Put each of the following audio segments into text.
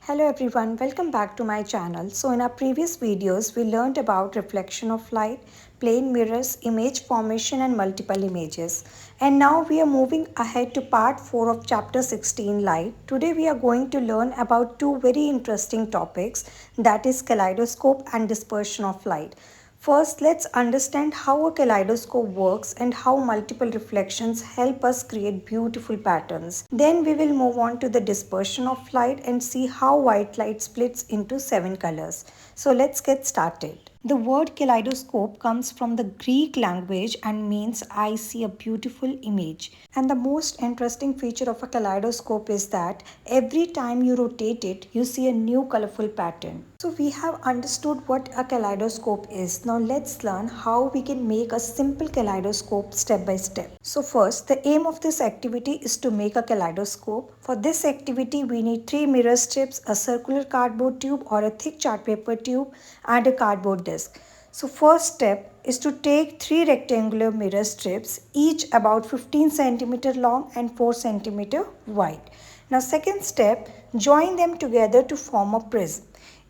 Hello everyone, welcome back to my channel. So in our previous videos, we learned about reflection of light, plane mirrors, image formation and multiple images. And now we are moving ahead to part 4 of chapter 16 light. Today we are going to learn about two very interesting topics, that is kaleidoscope and dispersion of light. First, let's understand how a kaleidoscope works and how multiple reflections help us create beautiful patterns. Then we will move on to the dispersion of light and see how white light splits into 7 colors. So let's get started. The word kaleidoscope comes from the Greek language and means I see a beautiful image. And the most interesting feature of a kaleidoscope is that every time you rotate it, you see a new colorful pattern. So we have understood what a kaleidoscope is. Now let's learn how we can make a simple kaleidoscope step by step. So first, the aim of this activity is to make a kaleidoscope. For this activity, we need 3 mirror strips, a circular cardboard tube or a thick chart paper tube and a cardboard disc. So first step is to take 3 rectangular mirror strips, each about 15 cm long and 4 cm wide. Now second step, join them together to form a prism.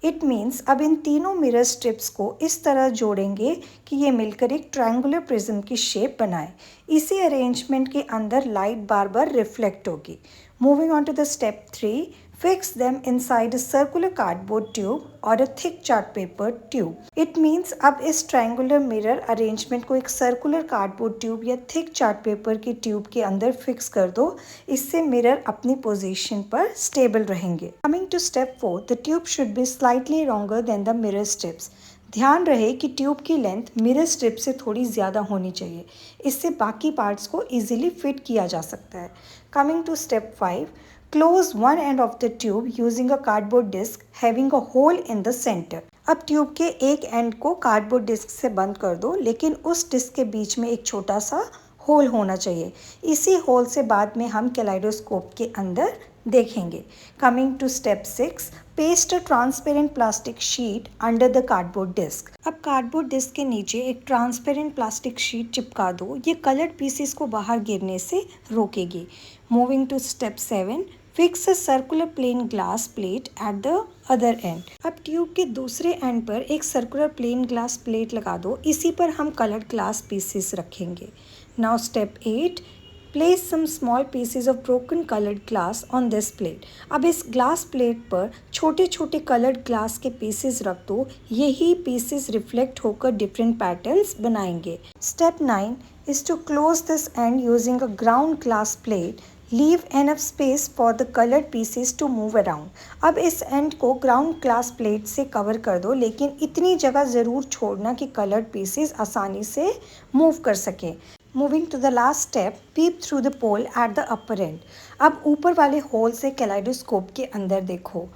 It means अब इन तीनों mirror strips को इस तरह जोड़ेंगे कि ये मिलकर एक ट्रायंगुलर प्रिज्म की शेप बनाए. इसी अरेंजमेंट के अंदर लाइट बार बार रिफ्लेक्ट होगी. Moving on to the step 3, fix them inside a circular cardboard tube or a thick chart paper tube. It means अब इस triangular mirror arrangement को एक circular cardboard tube या thick chart paper की tube के अंदर fix कर दो. इससे mirror अपनी position पर stable रहेंगे. Coming to step 4, the tube should be slightly longer than the mirror strips. ध्यान रहे कि ट्यूब की लेंथ मिरर स्ट्रिप से थोड़ी ज़्यादा होनी चाहिए. इससे बाकी पार्ट्स को इजीली फिट किया जा सकता है. Coming to step 5, close one end of the tube using a cardboard disc having a hole in the center. अब ट्यूब के एक एंड को कार्डबोर्ड डिस्क से बंद कर दो, लेकिन उस डिस्क के बीच में एक छोटा सा होल होना चाहिए. इसी होल से बाद में हम कैलाइडोस्कोप के अंदर देखेंगे. Coming to step 6, paste a transparent plastic sheet under the cardboard disc. अब कार्डबोर्ड डिस्क के नीचे एक ट्रांसपेरेंट प्लास्टिक शीट चिपका दो. ये कलर्ड पीसेस को बाहर गिरने से रोकेगी. Moving to step 7, fix a circular plane glass plate at the other end. अब ट्यूब के दूसरे एंड पर एक सर्कुलर प्लेन ग्लास प्लेट लगा दो. इसी पर हम कलर्ड ग्लास पीसेस रखेंगे. Now step 8, place some small pieces of broken coloured glass on this plate. अब इस ग्लास प्लेट पर छोटे छोटे कलर्ड ग्लास के पीसेस रख दो. यही पीसेस रिफ्लेक्ट होकर डिफरेंट पैटर्न्स बनाएंगे. Step 9 is to close this end using a ground glass plate. Leave enough space for the colored pieces to move around. अब इस एंड को ग्राउंड ग्लास प्लेट से कवर कर दो, लेकिन इतनी जगह ज़रूर छोड़ना कि कलर्ड पीसेस आसानी से मूव कर सकें. Moving to the last step, peep through the pole at the upper end. अब ऊपर वाले होल से कैलाइडोस्कोप के अंदर देखो.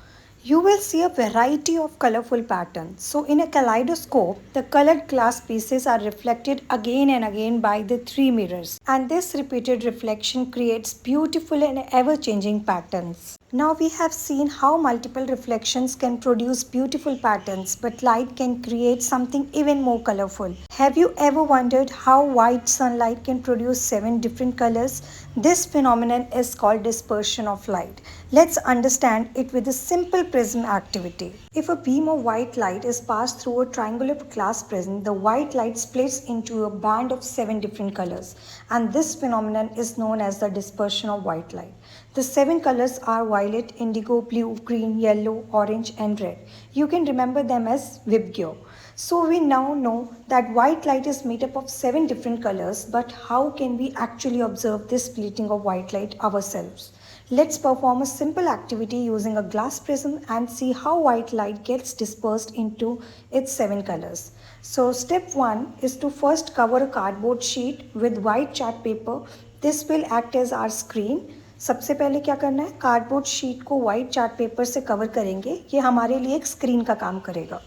You will see a variety of colorful patterns. So in a kaleidoscope, the colored glass pieces are reflected again and again by the 3 mirrors. And this repeated reflection creates beautiful and ever-changing patterns. Now we have seen how multiple reflections can produce beautiful patterns, but light can create something even more colorful. Have you ever wondered how white sunlight can produce 7 different colors? This phenomenon is called dispersion of light. Let's understand it with a simple prism activity. If a beam of white light is passed through a triangular glass prism, the white light splits into a band of 7 different colors, and this phenomenon is known as the dispersion of white light. The 7 colors are violet, indigo, blue, green, yellow, orange and red. You can remember them as Vibgyo. So we now know that white light is made up of 7 different colors, but how can we actually observe this splitting of white light ourselves? Let's perform a simple activity using a glass prism and see how white light gets dispersed into its 7 colors. So step 1 is to first cover a cardboard sheet with white chart paper. This will act as our screen. सबसे पहले क्या करना है, cardboard sheet को white chart paper से cover करेंगे. ये हमारे लिए एक स्क्रीन का काम करेगा.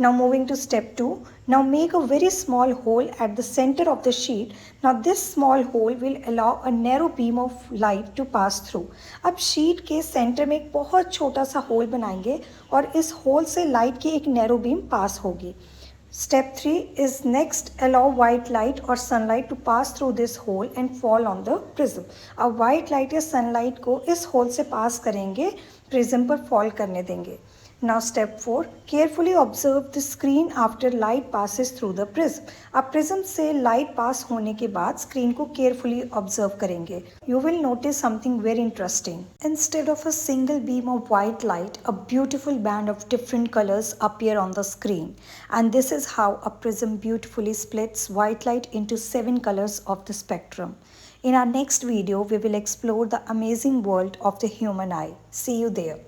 Now moving to step 2, now make a very small hole at the center of the sheet. Now this small hole will allow a narrow beam of light to pass through. अब sheet के centre में एक बहुत छोटा सा whole बनाएंगे और इस होल से लाइट की एक नैरो बीम पास होगी. Step 3 is next, allow white light or sunlight to pass through this hole and fall on the prism. अब white light या sunlight को इस hole से pass करेंगे प्रिज्म पर फॉल करने देंगे। Now step 4, carefully observe the screen after light passes through the prism. अब प्रिज्म से लाइट पास होने के बाद स्क्रीन को केयरफुली ऑब्जर्व करेंगे। You will notice something very interesting. Instead of a single beam of white light, a beautiful band of different colors appear on the screen. And this is how a prism beautifully splits white light into 7 colors of the spectrum. In our next video, we will explore the amazing world of the human eye. See you there.